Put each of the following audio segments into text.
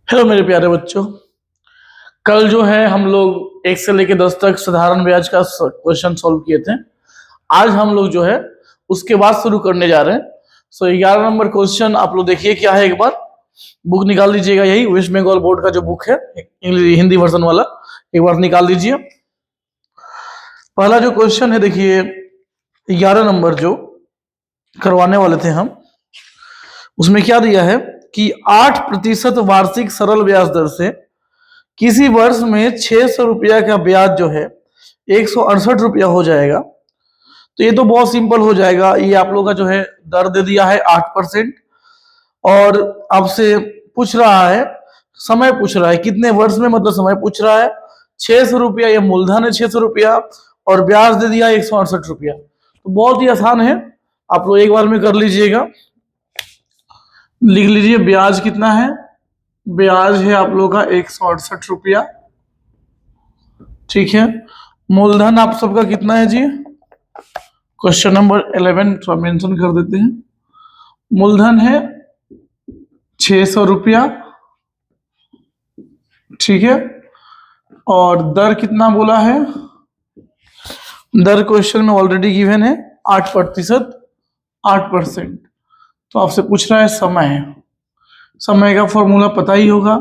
Hello मेरे प्यारे बच्चों। कल जो है हम लोग 1 से लेकर 10 तक साधारण ब्याज का क्वेश्चन सॉल्व किए थे। आज हम लोग जो है उसके बाद शुरू करने जा रहे हैं। 11 नंबर क्वेश्चन आप लोग देखिए क्या है। एक बार बुक निकाल लीजिएगा, यही वेस्ट बंगाल बोर्ड का जो बुक है इंग्लिश हिंदी वर्जन वाला, एक बार निकाल लीजिए। पहला जो क्वेश्चन है देखिए 11 नंबर जो करवाने वाले थे हम, उसमें क्या दिया है कि 8% वार्षिक सरल ब्याज दर से किसी वर्ष में 600 रुपया का ब्याज जो है 168 रुपया हो जाएगा। तो ये तो बहुत सिंपल हो जाएगा। ये आप लोगों का जो है दर दे दिया है 8%, और आपसे पूछ रहा है समय, पूछ रहा है कितने वर्ष में, मतलब समय पूछ रहा है। 600 रुपया ये मूलधन है, 600 रुपया, और ब्याज दे दिया 168 रुपया। तो बहुत ही आसान है, आप लोग एक बार में कर लीजिएगा। लिख लीजिए ब्याज कितना है। ब्याज है आप लोग का 168 रुपया, ठीक है। मूलधन आप सबका कितना है जी, क्वेश्चन नंबर 11 थोड़ा मेंशन कर देते हैं। मूलधन है 600 रुपया, ठीक है। और दर कितना बोला है, दर क्वेश्चन में ऑलरेडी गिवन है 8%। 8%। तो आपसे पूछ रहा है समय। समय का फॉर्मूला पता ही होगा,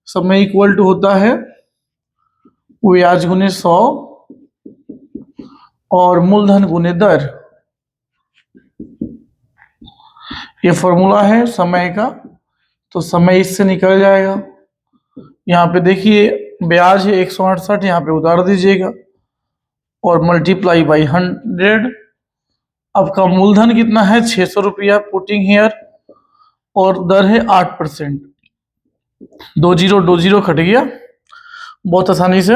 समय इक्वल टू होता है ब्याज गुने 100 और मूलधन गुने दर। ये फॉर्मूला है समय का, तो समय इससे निकल जाएगा। यहाँ पे देखिए ब्याज है 168, यहाँ पे उतार दीजिएगा और मल्टीप्लाई बाई 100। आपका मूलधन कितना है 600 रुपया, पुटिंग हेयर, और दर है 8%। 2 जीरो कट गया बहुत आसानी से।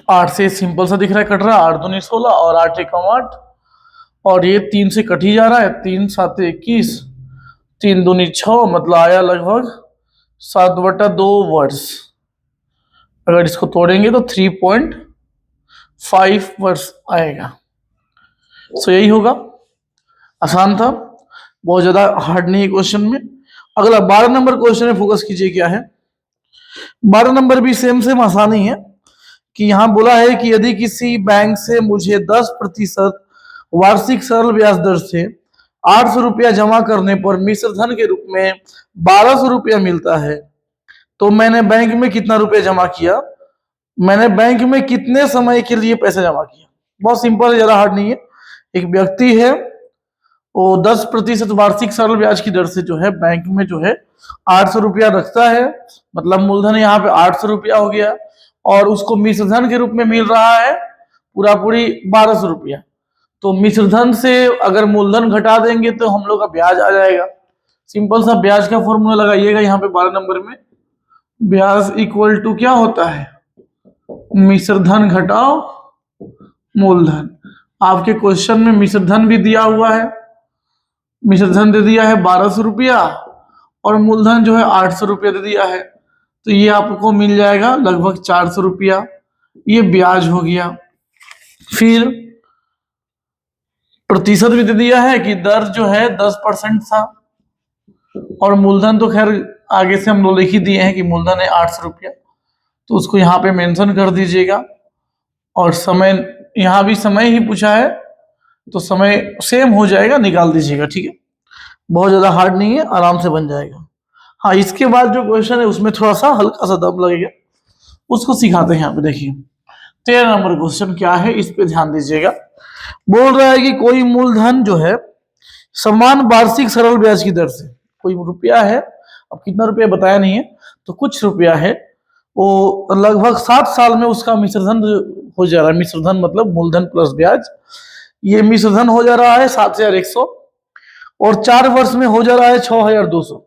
8 से सिंपल सा दिख रहा है कट रहा, 8 दूनी 16 और 8 एकम 8, और ये 3 से कट ही जा रहा है। 3 7 21, 3 दूनी 6, मतलब आया लगभग 7/2 वर्ष। अगर इसको तोड़ेंगे तो 3.5 वर्ष आएगा। सो यही होगा, आसान था, बहुत ज्यादा हार्ड नहीं है क्वेश्चन में। अगला 12 नंबर क्वेश्चन में फोकस कीजिए क्या है। 12 नंबर भी सेम आसान ही है कि यहाँ बोला है कि यदि किसी बैंक से मुझे 10% वार्षिक सरल ब्याज दर से 800 रुपया जमा करने पर मिश्र धन के रूप में 1200 रुपया मिलता है, तो मैंने बैंक में कितना रुपया जमा किया, मैंने बैंक में कितने समय के लिए पैसा जमा किया। बहुत सिंपल है, ज्यादा हार्ड नहीं है। एक व्यक्ति है, वो 10% वार्षिक सरल ब्याज की दर से जो है बैंक में जो है 800 रुपया रखता है, मतलब मूलधन यहाँ पे 800 रुपया हो गया, और उसको मिश्र धन के रूप में मिल रहा है पूरा पूरी 1200 रुपया। तो मिश्र धन से अगर मूलधन घटा देंगे तो हम लोग का ब्याज आ जाएगा। सिंपल सा ब्याज का फॉर्मूला लगाइएगा यहाँ पे 12 नंबर में। ब्याज इक्वल टू क्या होता है, मिश्र धन घटाओ मूलधन। आपके क्वेश्चन में मिश्र धन भी दिया हुआ है, मिश्र धन दे दिया है 1200 रुपया, और मूलधन जो है 800 रुपया दे दिया है। तो ये आपको मिल जाएगा लगभग 400 रुपया, ये ब्याज हो गया। फिर प्रतिशत भी दे दिया है कि दर जो है 10% था, और मूलधन तो खैर आगे से हम लोग लिख ही दिए हैं कि मूलधन है 800 रुपया, तो उसको यहाँ पे मेंशन कर दीजिएगा। और समय, यहाँ भी समय ही पूछा है तो समय सेम हो जाएगा, निकाल दीजिएगा, ठीक है। बहुत ज्यादा हार्ड नहीं है, आराम से बन जाएगा। हाँ, इसके बाद जो क्वेश्चन है उसमें थोड़ा सा हल्का सा दम लगेगा, उसको सिखाते हैं। यहाँ पे देखिए 13 नंबर क्वेश्चन क्या है, इस पे ध्यान दीजिएगा। बोल रहा है कि कोई मूलधन जो है समान वार्षिक सरल ब्याज की दर से, कोई रुपया है, अब कितना रुपया बताया नहीं है, तो कुछ रुपया है, वो लगभग 7 साल में उसका मिश्रधन हो जा रहा है। मिश्रधन मतलब मूलधन प्लस ब्याज, ये मिश्रधन हो जा रहा है 7100, और 4 वर्ष में हो जा रहा है 6200।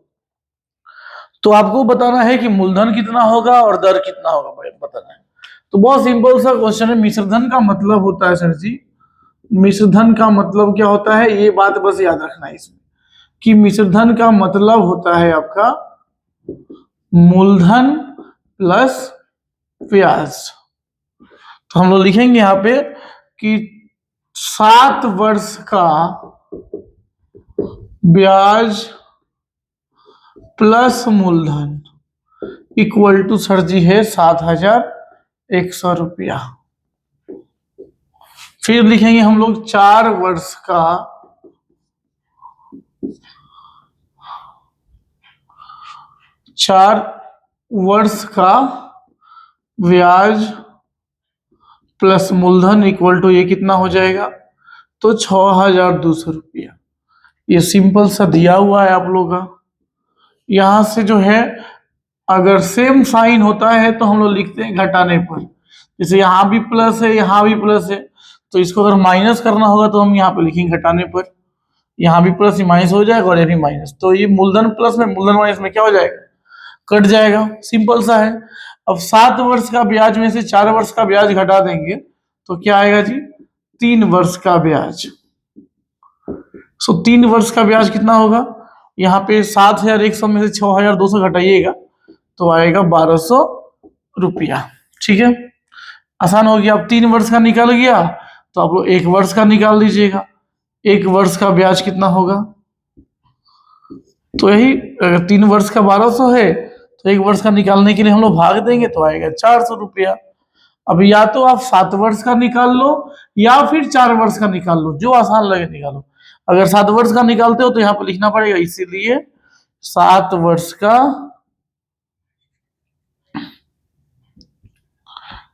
तो आपको बताना है कि मूलधन कितना होगा और दर कितना होगा, भाई बताना है। तो बहुत सिंपल सा क्वेश्चन है। मिश्रधन का मतलब होता है सर जी, मिश्रधन का मतलब क्या होता है, ये बात बस याद रखना है इसमें, कि मिश्रधन का मतलब होता है आपका मूलधन प्लस ब्याज। तो हम लोग लिखेंगे यहाँ पे कि 7 वर्ष का ब्याज प्लस मूलधन, इक्वल टू सर जी है 7,100 रुपया। फिर लिखेंगे हम लोग 4 वर्ष का ब्याज प्लस मूलधन इक्वल टू ये कितना हो जाएगा, तो 6,200 रुपया। ये सिंपल सा दिया हुआ है आप लोग का। यहां से जो है अगर सेम साइन होता है तो हम लोग लिखते हैं घटाने पर, जैसे यहाँ भी प्लस है यहाँ भी प्लस है, तो इसको अगर माइनस करना होगा तो हम यहाँ पे लिखेंगे घटाने पर। यहाँ भी प्लस माइनस हो जाएगा और ये भी माइनस, तो ये मूलधन प्लस में मूलधन माइनस में क्या हो जाएगा, कट जाएगा। सिंपल सा है। अब 7 वर्ष का ब्याज में से 4 वर्ष का ब्याज घटा देंगे तो क्या आएगा जी, 3 वर्ष का ब्याज। 3 वर्ष का ब्याज कितना होगा, यहाँ पे 7,100 में से 6,200 घटाइएगा तो आएगा 1,200 रुपया। ठीक है, आसान हो गया। अब 3 वर्ष का निकल गया तो आप लोग 1 वर्ष का निकाल लीजिएगा। 1 वर्ष का ब्याज कितना होगा, तो यही अगर 3 वर्ष का 1,200 है तो 1 वर्ष का निकालने के लिए हम लोग भाग देंगे तो आएगा 400 रुपया। अब या तो आप 7 वर्ष का निकाल लो या फिर 4 वर्ष का निकाल लो, जो आसान लगे निकालो। अगर 7 वर्ष का निकालते हो तो यहाँ पर लिखना पड़ेगा, इसीलिए 7 वर्ष का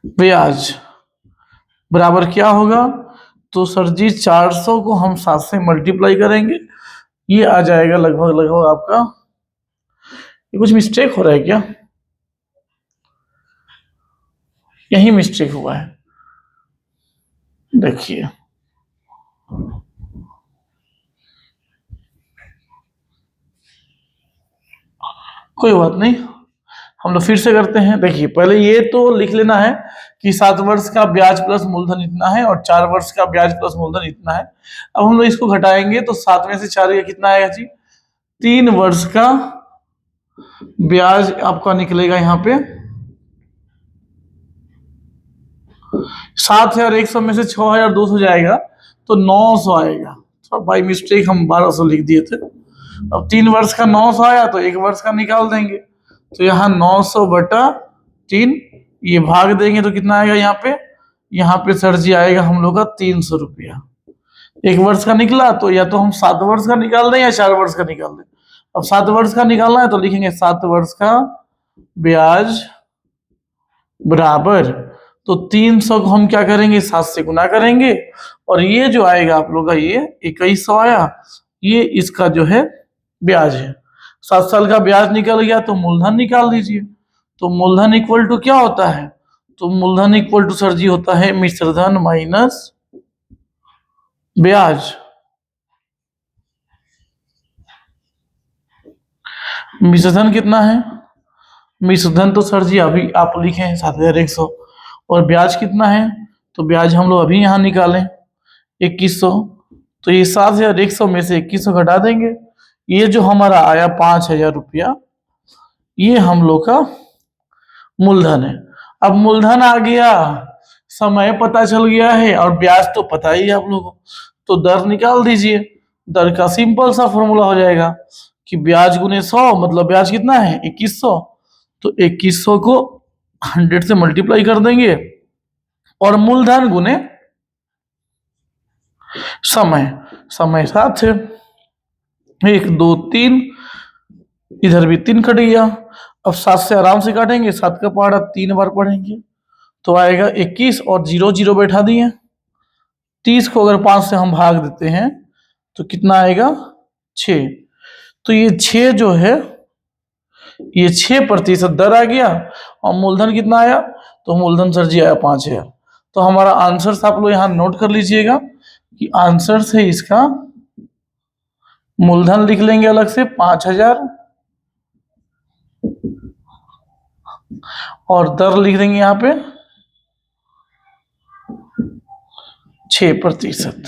ब्याज बराबर क्या होगा, तो सर जी 400 को हम 7 से मल्टीप्लाई करेंगे, ये आ जाएगा लगभग लगभग आपका, ये कुछ मिस्टेक हो रहा है क्या, यही मिस्टेक हुआ है, देखिए कोई बात नहीं, हम लोग फिर से करते हैं। देखिए पहले ये तो लिख लेना है कि 7 वर्ष का ब्याज प्लस मूलधन इतना है और 4 वर्ष का ब्याज प्लस मूलधन इतना है। अब हम लोग इसको घटाएंगे तो 7 में से 4 का कितना आएगा जी, 3 वर्ष का ब्याज आपका निकलेगा यहाँ पे 7,100 में से 6,200 जाएगा तो 900 आएगा। तो बाई मिस्टेक हम 1,200 लिख दिए थे। अब 3 वर्ष का 900 आया तो 1 वर्ष का निकाल देंगे, तो यहाँ 900 बटा 3 ये भाग देंगे तो कितना आएगा यहाँ पे सर जी आएगा हम लोग का 300 रुपया। 1 वर्ष का निकला तो या तो हम 7 वर्ष का निकाल दें या 4 वर्ष का निकाल दें। अब 7 वर्ष का निकालना है तो लिखेंगे 7 वर्ष का ब्याज बराबर, तो 300 को हम क्या करेंगे 7 से गुना करेंगे और ये जो आएगा आप लोग का ये 2100 आया, ये इसका जो है ब्याज है। 7 साल का ब्याज निकल गया तो मूलधन निकाल दीजिए। तो मूलधन इक्वल टू क्या होता है, तो मूलधन इक्वल टू सर जी होता है मिश्रधन माइनस ब्याज। मिश्रधन कितना है, मिश्रधन तो सर जी अभी आप लिखे हैं 7,100 और ब्याज कितना है, तो ब्याज हम लोग अभी यहाँ निकालें 2,100, तो ये 7,100 में से 2,100 घटा देंगे, ये जो हमारा आया 5,000 रुपया, ये हम लोग का मूलधन है। अब मूलधन आ गया, समय पता चल गया है और ब्याज तो पता ही है आप लोगों को, तो दर निकाल दीजिए। दर का सिंपल सा फॉर्मूला हो जाएगा कि ब्याज गुने 100 मतलब ब्याज कितना है 2,100, तो 2,100 को 100 से मल्टीप्लाई कर देंगे और मूलधन गुने समय, समय 7 है, 1 2 3, इधर भी 3 कट गया। अब 7 से आराम से काटेंगे, 7 का पहाड़ा 3 बार पढ़ेंगे तो आएगा 21 और 0 0 बैठा दिए। 30 को अगर 5 से हम भाग देते हैं तो कितना आएगा 6, तो ये 6 जो है ये 6% दर आ गया और मूलधन कितना आया, तो मूलधन सर जी आया 5,000। तो हमारा आंसर आप लोग यहाँ नोट कर लीजिएगा कि आंसर से इसका मूलधन लिख लेंगे अलग से 5,000 और दर लिख देंगे यहाँ पे 6%।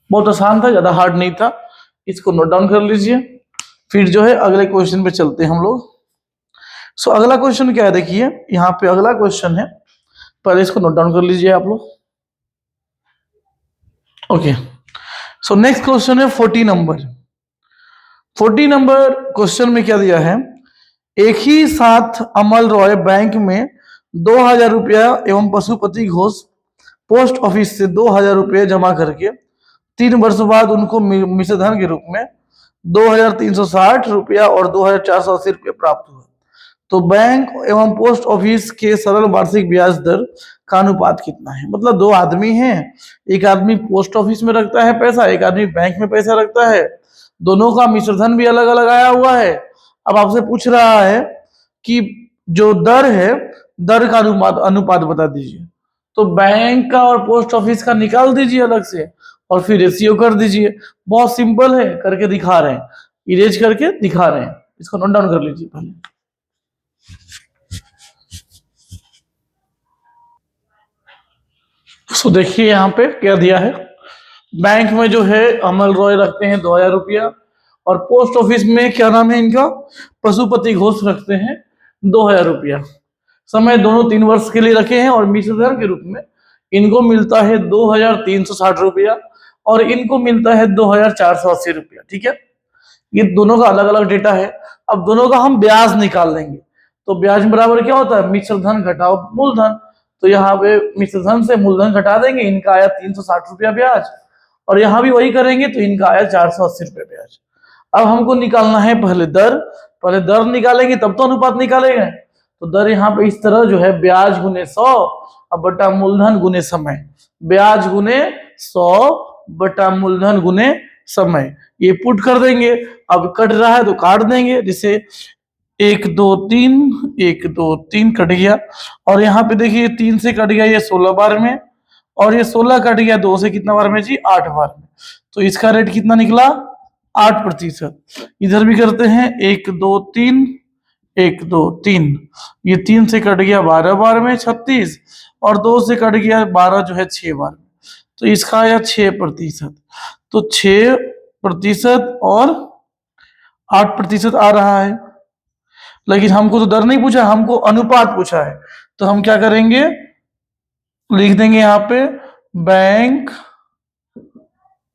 बहुत आसान था, ज्यादा हार्ड नहीं था, इसको नोट डाउन कर लीजिए। फिर जो है अगले क्वेश्चन पे चलते हैं हम लोग। सो अगला क्वेश्चन क्या है, देखिए यहाँ पे अगला क्वेश्चन है, पहले इसको नोट डाउन कर लीजिए आप लोग। ओके, सो नेक्स्ट क्वेश्चन है 40 नंबर। 40 नंबर क्वेश्चन में क्या दिया है, एक ही साथ अमल रॉय बैंक में 2,000 रुपया एवं पशुपति घोष पोस्ट ऑफिस से 2,000 रुपये जमा करके 3 वर्ष बाद उनको मिश्रधन के रूप में 2,360 रुपया और 2,480 रुपये प्राप्त हुआ। तो बैंक एवं पोस्ट ऑफिस के सरल वार्षिक ब्याज दर का अनुपात कितना है? मतलब दो आदमी हैं, एक आदमी पोस्ट ऑफिस में रखता है पैसा, एक आदमी बैंक में पैसा रखता है, दोनों का मिश्रधन भी अलग अलग आया हुआ है। अब आपसे पूछ रहा है कि जो दर है, दर का अनुपात बता दीजिए। तो बैंक का और पोस्ट ऑफिस का निकाल दीजिए अलग से और फिर रेशियो कर दीजिए। बहुत सिंपल है, करके दिखा रहे हैं, इरेज करके दिखा रहे हैं। इसको नोट डाउन कर लीजिए पहले। तो देखिए यहाँ पे क्या दिया है। बैंक में जो है अमल रॉय रखते हैं 2,000 रुपया और पोस्ट ऑफिस में क्या नाम है इनका, पशुपति घोष रखते हैं 2,000 रुपया। समय दोनों 3 वर्ष के लिए रखे हैं और मिश्रधन के रूप में इनको मिलता है 2,360 रुपया और इनको मिलता है 2,480 रुपया। ठीक है, ये दोनों का अलग अलग डेटा है। अब दोनों का हम ब्याज निकाल लेंगे। तो ब्याज बराबर क्या होता है, मिश्रधन घटाओ मूलधन। तो यहाँ पे मिश्रधन से मूलधन घटा देंगे, इनका आया 360 रुपया ब्याज और यहाँ भी वही करेंगे तो इनका आया 480 रुपया ब्याज। अब हमको निकालना है पहले दर निकालेंगे तब तो अनुपात निकालेंगे। तो दर यहाँ पे इस तरह जो है ब्याज गुने 100 अब बटा मूलधन गुने समय, ब्याज गुने 100 बटा मूलधन गुने समय, ये पुट कर देंगे। अब कट रहा है तो काट देंगे, जैसे 1 2 3 1 2 3 कट गया और यहाँ पे देखिए 3 से कट गया ये 16 बार में और ये 16 कट गया 2 से कितना बार में जी, 8 बार में। तो इसका रेट कितना निकला, 8%। इधर भी करते हैं 1 2 3 1 2 3, ये 3 से कट गया 12 बार में 36 और 2 से कट गया 12 जो है 6 बार में। तो इसका आया 6%। तो 6% और 8% आ रहा है। लेकिन हमको तो दर नहीं पूछा, हमको अनुपात पूछा है। तो हम क्या करेंगे, लिख देंगे यहाँ पे बैंक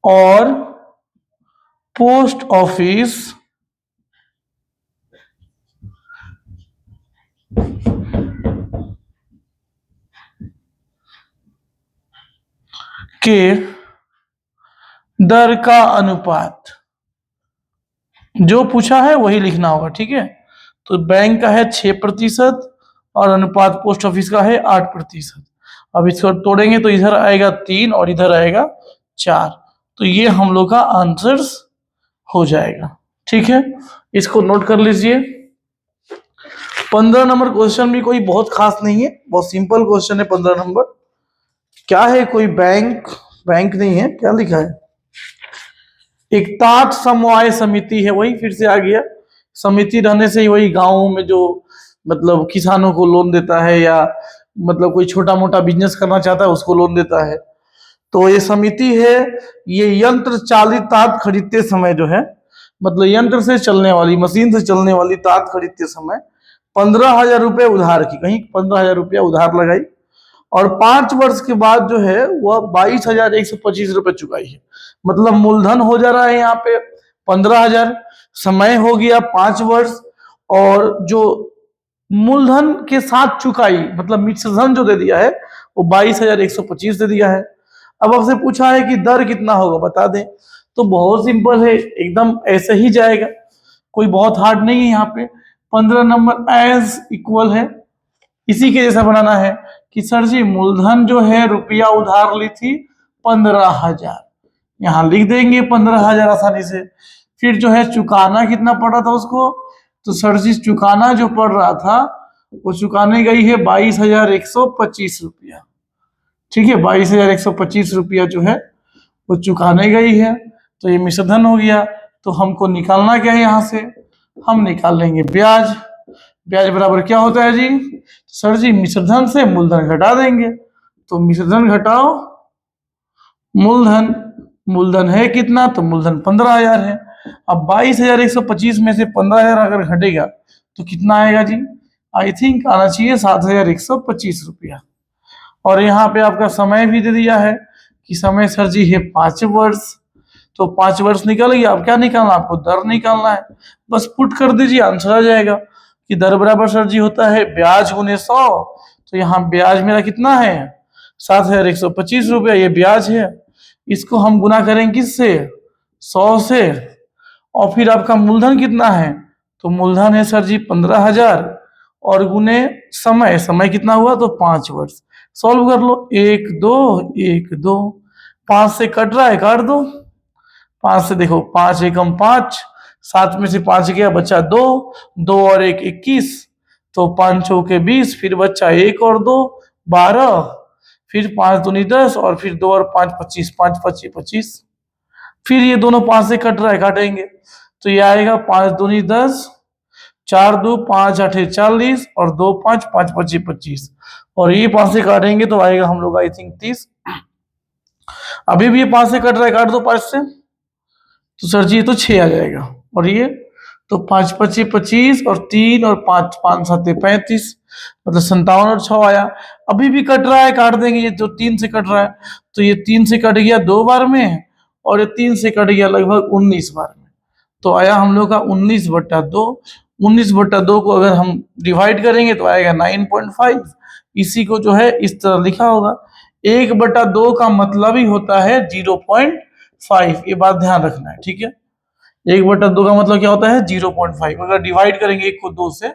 और पोस्ट ऑफिस के दर का अनुपात, जो पूछा है वही लिखना होगा। ठीक है, तो बैंक का है 6% और अनुपात पोस्ट ऑफिस का है 8%। अब इसको तोड़ेंगे तो इधर आएगा 3 और इधर आएगा 4, तो ये हम लोग का आंसर्स हो जाएगा। ठीक है, इसको नोट कर लीजिए। 15 नंबर क्वेश्चन भी कोई बहुत खास नहीं है, बहुत सिंपल क्वेश्चन है। 15 नंबर क्या है, कोई बैंक नहीं है, क्या लिखा है, एक तात समवाय समिति है, वही फिर से आ गया। समिति रहने से ही वही गाँव में जो मतलब किसानों को लोन देता है या मतलब कोई छोटा मोटा बिजनेस करना चाहता है उसको लोन देता है। तो ये समिति है, ये यंत्र चालित तात खरीदते समय जो है, मतलब यंत्र से चलने वाली, मशीन से चलने वाली तात खरीदते समय 15,000 रुपये उधार की, कहीं 15,000 रुपया उधार लगाई और 5 वर्ष के बाद जो है वह 22,125 रुपये चुकाई है। मतलब मूलधन हो जा रहा है यहाँ पे 15,000, समय हो गया 5 वर्ष और जो मूलधन के साथ चुकाई मतलब मिश्रधन जो दे दिया है वो 22,125 दे दिया है। अब आपसे पूछा है कि दर कितना होगा बता दें, तो बहुत सिंपल है, एकदम ऐसे ही जाएगा, कोई बहुत हार्ड नहीं है। यहाँ पे 15 नंबर एज इक्वल है, इसी के जैसा बनाना है कि सर जी मूलधन जो है रुपया उधार ली थी 15,000, यहाँ लिख देंगे 15,000 आसानी से। फिर जो है चुकाना कितना पड़ रहा था उसको, तो सर जी चुकाना जो पड़ रहा था वो चुकाने गई है 22,125 रुपया। ठीक है, 22,125 रुपया जो है वो चुकाने गई है। तो ये मिश्रधन हो गया। तो हमको निकालना क्या है, यहाँ से हम निकाल लेंगे ब्याज। ब्याज बराबर क्या होता है जी, सर जी मिश्रधन से मूलधन घटा देंगे। तो मिश्रधन घटाओ मूलधन, मूलधन है कितना, तो मूलधन 15,000 है। अब 22,125 में से 15,000 अगर घटेगा तो कितना आएगा जी, आई थिंक आना चाहिए 7,125 रुपया। और यहाँ पे आपका समय भी दे दिया है कि समय सर जी है 5 वर्ष। तो 5 वर्ष निकल गया। अब क्या निकालना, आपको दर निकालना है, बस पुट कर दीजिए आंसर आ जाएगा। कि दर बराबर सर जी होता है ब्याज गुने 100। तो यहाँ ब्याज मेरा कितना है 7,125 रुपया, ये ब्याज है। इसको हम गुना करेंगे किससे 100 से, और फिर आपका मूलधन कितना है, तो मूलधन है सर जी 15,000 और गुने समय, समय कितना हुआ तो 5 वर्ष। सॉल्व कर लो, 1 2 1 2, 5 से कट रहा है काट दो, 5 से देखो 5 एकम 5, 7 में से 5 गया बचा 2, 2 और 1 21, तो 5 चौके 20, फिर बचा 1 और 2 12, फिर 5 दूनी 10 और फिर 2 और 5 25, 5 25 25, फिर ये दोनों 5 से कट रहा है काटेंगे, तो ये आएगा 5 दूनी 10, 4 2 5 8 40 और 2 5 5 25 25, और ये 5 से काटेंगे तो आएगा हम लोग आई थिंक 30। अभी भी ये 5 से कट रहा है, काट दो 5 से, तो सर जी ये तो 6 आ जाएगा, और ये तो 5 25 25 और 3 और 5 5 7 35, मतलब 57 और 6 आया। अभी भी कट रहा है, काट देंगे, ये जो 3 से कट रहा है, तो ये 3 से कट गया 2 बार में, और ये 3 से कट गया लगभग 19 बार में, तो आया हम लोग का 19/2। 19/2 को अगर हम डिवाइड करेंगे तो आएगा 9.5। इसी को जो है इस तरह लिखा होगा, 1/2 का मतलब ही होता है 0.5, ये बात ध्यान रखना है, ठीक है। 1/2 का मतलब क्या होता है 0.5। अगर डिवाइड करेंगे 1 को 2 से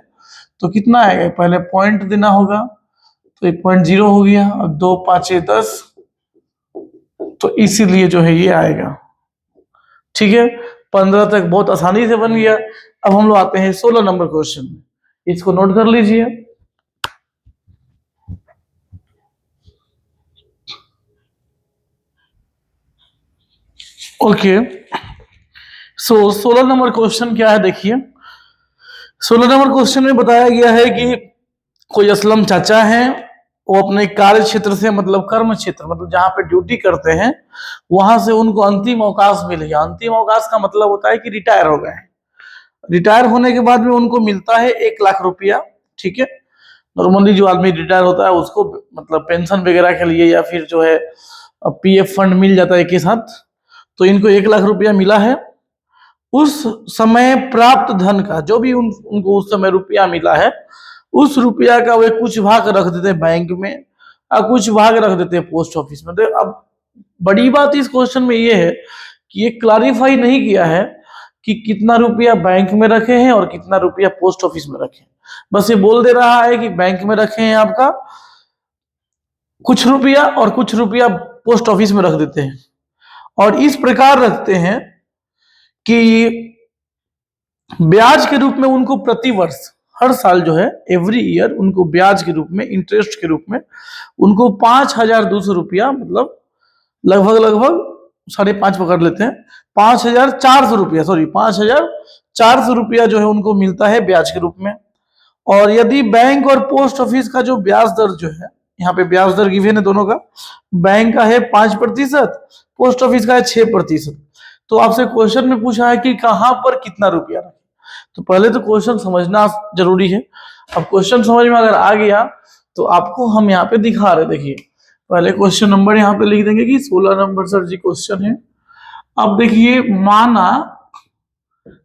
तो कितना आएगा, पहले पॉइंट देना होगा, तो 1.0 हो गया, अब 2 5 10, तो इसीलिए जो है ये आएगा, ठीक है। 15 तक बहुत आसानी से बन गया। अब हम लोग आते हैं 16 नंबर क्वेश्चन में, इसको नोट कर लीजिए। ओके, सो 16 नंबर क्वेश्चन क्या है देखिए। 16 नंबर क्वेश्चन में बताया गया है कि कोई असलम चाचा हैं, वो अपने कार्य क्षेत्र से मतलब कर्म क्षेत्र मतलब जहां पे ड्यूटी करते हैं वहां से उनको अंतिम अवकाश मिल गया। अंतिम अवकाश का मतलब होता है कि रिटायर हो गए हैं। रिटायर होने के बाद में उनको मिलता है 1,00,000 रुपया, ठीक है। नॉर्मली जो आदमी रिटायर होता है उसको मतलब पेंशन वगैरह के लिए या फिर जो है पीएफ फंड मिल जाता है एक साथ, तो इनको 1,00,000 रुपया मिला है। उस समय प्राप्त धन का जो भी उनको उस समय रुपया मिला है, उस रुपया का वे कुछ भाग रख देते हैं बैंक में और कुछ भाग रख देते हैं पोस्ट ऑफिस में। तो अब बड़ी बात इस क्वेश्चन में ये है कि ये क्लैरिफाई नहीं किया है कि कितना रुपया बैंक में रखे हैं और कितना रुपया पोस्ट ऑफिस में रखे हैं। बस ये बोल दे रहा है कि बैंक में रखे हैं आपका कुछ रुपया और कुछ रुपया पोस्ट ऑफिस में रख देते हैं, और इस प्रकार रखते हैं कि ब्याज के रूप में उनको प्रति वर्ष हर साल जो है एवरी ईयर उनको ब्याज के रूप में इंटरेस्ट के रूप में उनको 5,200 रुपया मतलब लगभग लगभग 5.5 पकड़ लेते हैं, 5,400 रुपया, सॉरी 5,400 रुपया जो है उनको मिलता है ब्याज के रूप में। और यदि बैंक और पोस्ट ऑफिस का जो ब्याज दर जो है, यहाँ पे ब्याज दर गिवन है दोनों का, बैंक का है 5%, पोस्ट ऑफिस का है 6%। तो आपसे क्वेश्चन में पूछा है कि कहां पर कितना रुपया रखें, तो पहले तो क्वेश्चन समझना जरूरी है। अब क्वेश्चन समझ में अगर आ गया तो आपको हम यहाँ पे दिखा रहे, देखिए पहले क्वेश्चन नंबर यहाँ पे लिख देंगे कि 16 नंबर सर जी क्वेश्चन है। अब देखिए, माना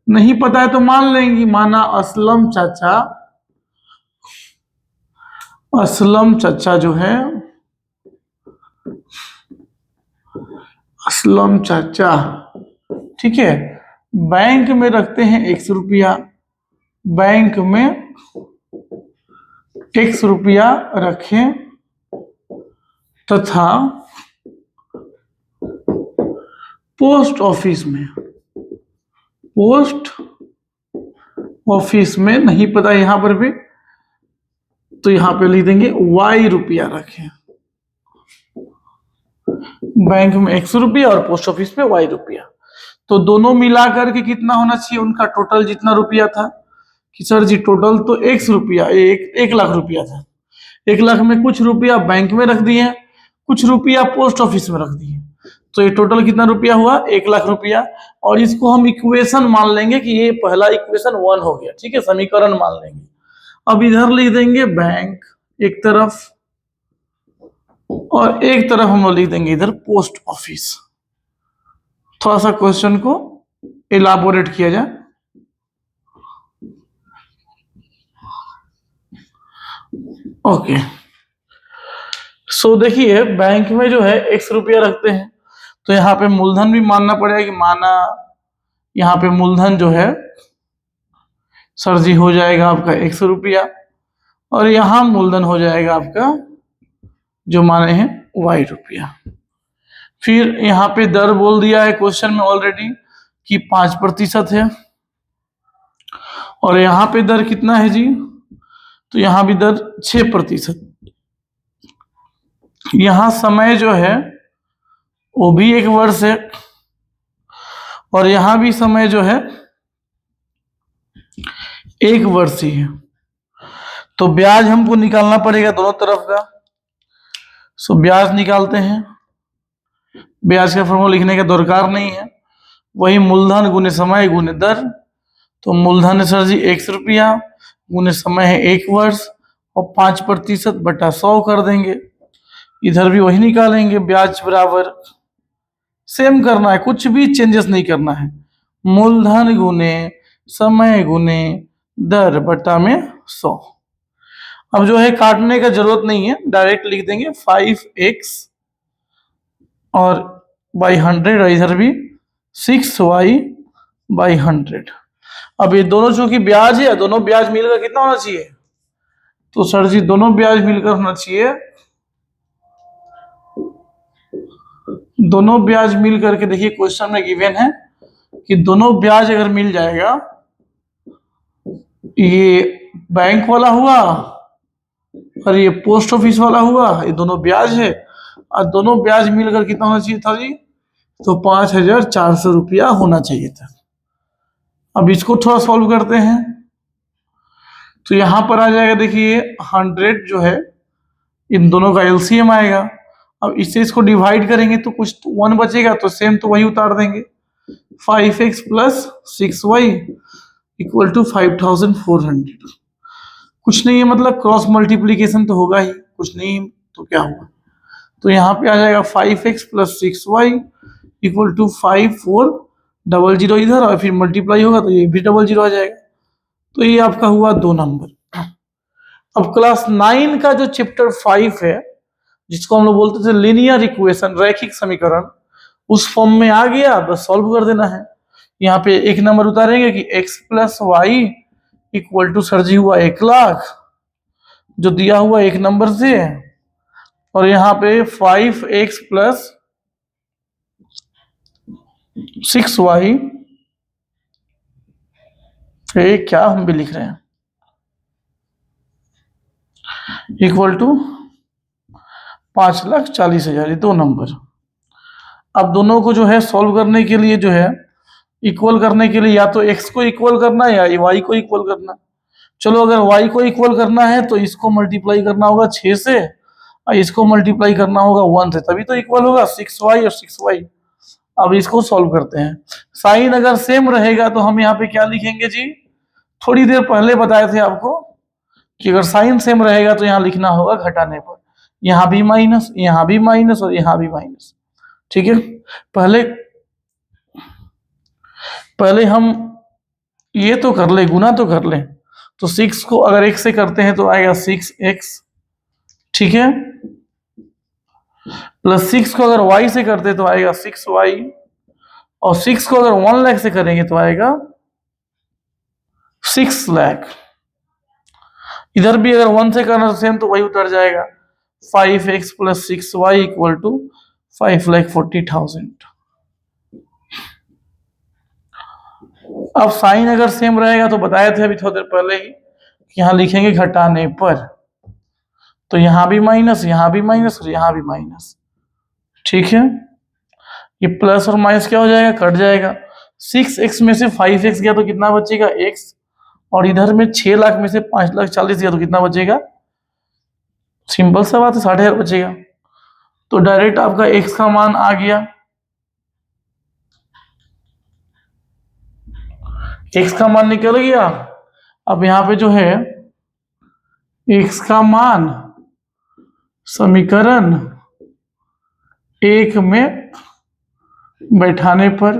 नहीं पता है तो मान लेंगे, माना असलम चाचा जो है, असलम चाचा, ठीक है, बैंक में रखते हैं 100 रुपया, बैंक में 100 रुपया रखें तथा पोस्ट ऑफिस में नहीं पता यहां पर भी, तो यहां पे लिख देंगे Y रुपया रखें। बैंक में 100 रुपया और पोस्ट ऑफिस में Y रुपया, तो दोनों मिलाकर के कितना होना चाहिए उनका टोटल जितना रुपया था, कि सर जी टोटल तो 100 रुपया 1,00,000 रुपया था, 1,00,000 में कुछ रुपया बैंक में रख दिए, कुछ रुपया पोस्ट ऑफिस में रख दिए, तो ये टोटल कितना रुपया हुआ 1,00,000 रुपया। और इसको हम इक्वेशन मान लेंगे कि ये पहला इक्वेशन 1 हो गया, ठीक है, समीकरण मान लेंगे। अब इधर लिख देंगे बैंक एक तरफ और एक तरफ हम लोग लिख देंगे इधर पोस्ट ऑफिस। थोड़ा सा क्वेश्चन को इलाबोरेट किया जाए। ओके। सो देखिए बैंक में जो है x रुपया रखते हैं, तो यहाँ पे मूलधन भी मानना पड़ेगा कि माना यहाँ पे मूलधन जो है सर जी हो जाएगा आपका 100 रुपया, और यहाँ मूलधन हो जाएगा आपका जो माने हैं y रुपया। फिर यहाँ पे दर बोल दिया है क्वेश्चन में ऑलरेडी कि 5% है, और यहाँ पे दर कितना है जी, तो यहाँ भी दर 6%। यहाँ समय जो है वो भी 1 वर्ष है, और यहाँ भी समय जो है 1 वर्ष ही है। तो ब्याज हमको निकालना पड़ेगा दोनों तरफ का। सो ब्याज निकालते हैं। ब्याज का फॉर्मूला लिखने का दरकार नहीं है, वही मूलधन गुने समय गुने दर। तो मूलधन है सर जी 100 रुपया, गुने समय है 1 वर्ष, और 5% बटा 100 कर देंगे। इधर भी वही निकालेंगे, ब्याज बराबर सेम करना है, कुछ भी चेंजेस नहीं करना है। मूलधन गुने समय गुने दर बटा में 100। अब जो है काटने का जरूरत नहीं है, डायरेक्ट लिख देंगे 5x और बाई 100, और इधर भी 6y/100। अब ये दोनों चूंकि ब्याज है, दोनों ब्याज मिलकर कितना होना चाहिए, तो सर जी दोनों ब्याज मिलकर होना चाहिए, दोनों ब्याज मिल करके देखिए क्वेश्चन में गिवन है कि दोनों ब्याज अगर मिल जाएगा, ये बैंक वाला हुआ और ये पोस्ट ऑफिस वाला हुआ, ये दोनों ब्याज है, और दोनों ब्याज मिलकर कितना होना चाहिए था जी, तो 5,400 रुपया होना चाहिए था। अब इसको थोड़ा सॉल्व करते हैं, तो यहां पर आ जाएगा देखिए 100 जो है इन दोनों का एलसीएम आएगा। अब इससे इसको डिवाइड करेंगे तो कुछ 1 बचेगा, तो सेम तो वही उतार देंगे। 5x + 6y = 5,400। कुछ नहीं है, मतलब क्रॉस मल्टीप्लीकेशन तो होगा ही, कुछ नहीं तो क्या होगा, तो यहाँ पे आ जाएगा 5x + 6y = 5,400 इधर, और फिर मल्टीप्लाई होगा तो ये भी 00 आ जाएगा। तो ये आपका हुआ 2 नंबर। अब क्लास 9 का जो चैप्टर 5 है, जिसको हम लोग बोलते थे लीनियर इक्वेशन, रैखिक समीकरण, उस फॉर्म में आ गया, बस सॉल्व कर देना है। यहाँ पे 1 नंबर उतारेंगे कि x + y = सर जी हुआ 1 लाख, जो दिया हुआ 1 नंबर से, और यहाँ पे 5x + 6y, क्या हम भी लिख रहे हैं, = 5,40,000, ये 2 नंबर। अब दोनों को जो है सॉल्व करने के लिए जो है इक्वल करने के लिए या तो x को इक्वल करना या y को इक्वल करना। चलो अगर y को इक्वल करना है तो इसको मल्टीप्लाई करना होगा 6 से, और इसको मल्टीप्लाई करना होगा 1 से, तभी तो इक्वल होगा 6y और 6y। अब इसको सॉल्व करते हैं। साइन अगर सेम रहेगा तो हम यहाँ पे क्या लिखेंगे जी, थोड़ी देर पहले बताए थे आपको कि अगर साइन सेम रहेगा तो यहाँ लिखना होगा घटाने पर, यहाँ भी माइनस, यहाँ भी माइनस, और यहाँ भी माइनस। ठीक है, पहले हम ये तो कर ले, गुना तो कर ले। तो 6 को अगर x से करते हैं तो आएगा 6x, ठीक है, प्लस 6 को अगर y से करते तो आएगा 6y, और 6 को अगर 1 लाख से करेंगे तो आएगा 6 लाख। इधर भी अगर 1 से करना तो सेम तो वही उतर जाएगा, 5x + 6y = 5,40,000। अब साइन अगर सेम रहेगा तो बताए थे अभी थोड़ी देर पहले ही कि यहाँ लिखेंगे घटाने पर, तो यहाँ भी माइनस, यहाँ भी माइनस, और यहाँ भी माइनस। ठीक है, ये प्लस और माइनस क्या हो जाएगा, कट जाएगा। 6x में से 5x गया तो कितना बचेगा, x, और इधर में 6 लाख में से 5,40,000 गया तो कितना बचेगा, सिंपल सा बात है, 60,000 बचेगा। तो डायरेक्ट आपका x का मान आ गया, x का मान निकल गया। अब यहाँ पे जो है x का मान समीकरण 1 में बैठाने पर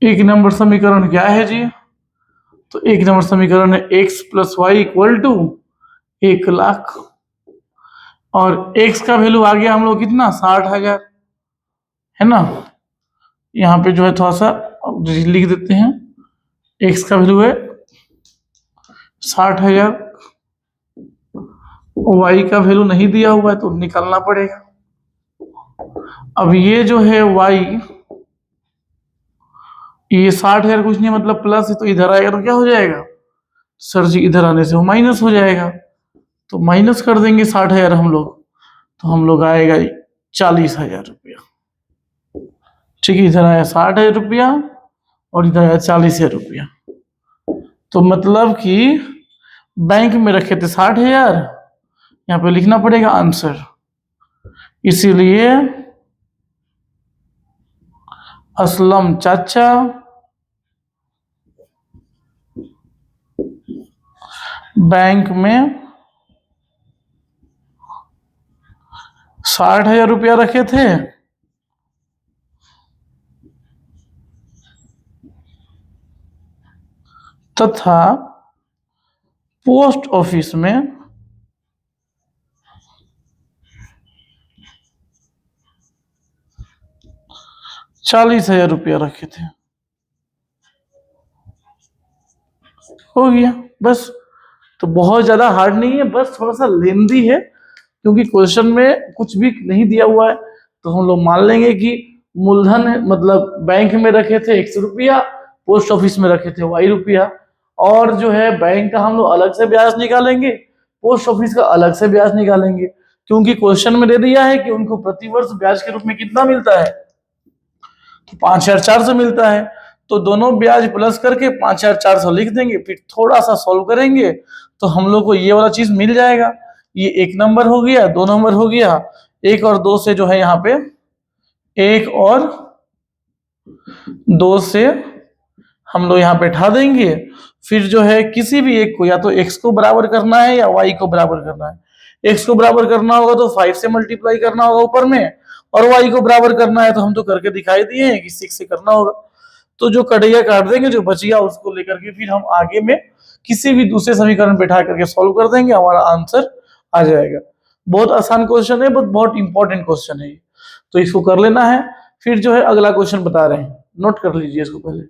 1 नंबर समीकरण क्या है जी, तो 1 नंबर समीकरण है x + y = 1,00,000 और x का वैल्यू आ गया हम लोग कितना 60,000 है ना। यहाँ पे जो है थोड़ा सा लिख देते हैं, x का वैल्यू है 60,000, y का वैल्यू नहीं दिया हुआ है तो निकालना पड़ेगा। अब ये जो है y, ये 60,000 कुछ नहीं मतलब प्लस है, तो इधर आएगा तो क्या हो जाएगा सर जी, इधर आने से वो माइनस हो जाएगा, तो माइनस कर देंगे 60,000 हम लोग, तो हम लोग आएगा 40,000 रुपया। ठीक है, इधर आया 60,000 रुपया और इधर आया 40,000 रुपया। तो मतलब कि बैंक में रखे थे 60,000, यहाँ पे लिखना पड़ेगा आंसर, इसीलिए असलम चाचा बैंक में 60,000 रुपया रखे थे तथा पोस्ट ऑफिस में 40,000 रुपया रखे थे। हो गया बस। तो बहुत ज्यादा हार्ड नहीं है, बस थोड़ा सा लेंदी है, क्योंकि क्वेश्चन में कुछ भी नहीं दिया हुआ है, तो हम लोग मान लेंगे कि मूलधन मतलब बैंक में रखे थे x रुपया, पोस्ट ऑफिस में रखे थे y रुपया, और जो है बैंक का हम लोग अलग से ब्याज निकालेंगे, पोस्ट ऑफिस का अलग से ब्याज निकालेंगे, क्योंकि क्वेश्चन में दे दिया है कि उनको प्रतिवर्ष ब्याज के रूप में कितना मिलता है, तो 5,400 मिलता है। तो दोनों ब्याज प्लस करके 5,400 लिख देंगे, फिर थोड़ा सा सॉल्व करेंगे तो हम लोग को ये वाला चीज मिल जाएगा। ये 1 नंबर हो गया, 2 नंबर हो गया, 1 और 2 से जो है यहाँ पे 1 और 2 से हम लोग यहाँ पे उठा देंगे। फिर जो है किसी भी एक को या तो x को बराबर करना है या y को बराबर करना है। x को बराबर करना होगा तो 5 से मल्टीप्लाई करना होगा ऊपर में, और y को बराबर करना है तो हम तो करके दिखाई दिए हैं कि 6 से करना होगा। तो जो कटेगा काट देंगे, जो बच गया उसको लेकर के फिर हम आगे में किसी भी दूसरे समीकरण बैठा करके सॉल्व कर देंगे, हमारा आंसर आ जाएगा। बहुत आसान क्वेश्चन है, बट बहुत इंपॉर्टेंट क्वेश्चन है, तो इसको कर लेना है। फिर जो है अगला क्वेश्चन बता रहे हैं, नोट कर लीजिए इसको पहले।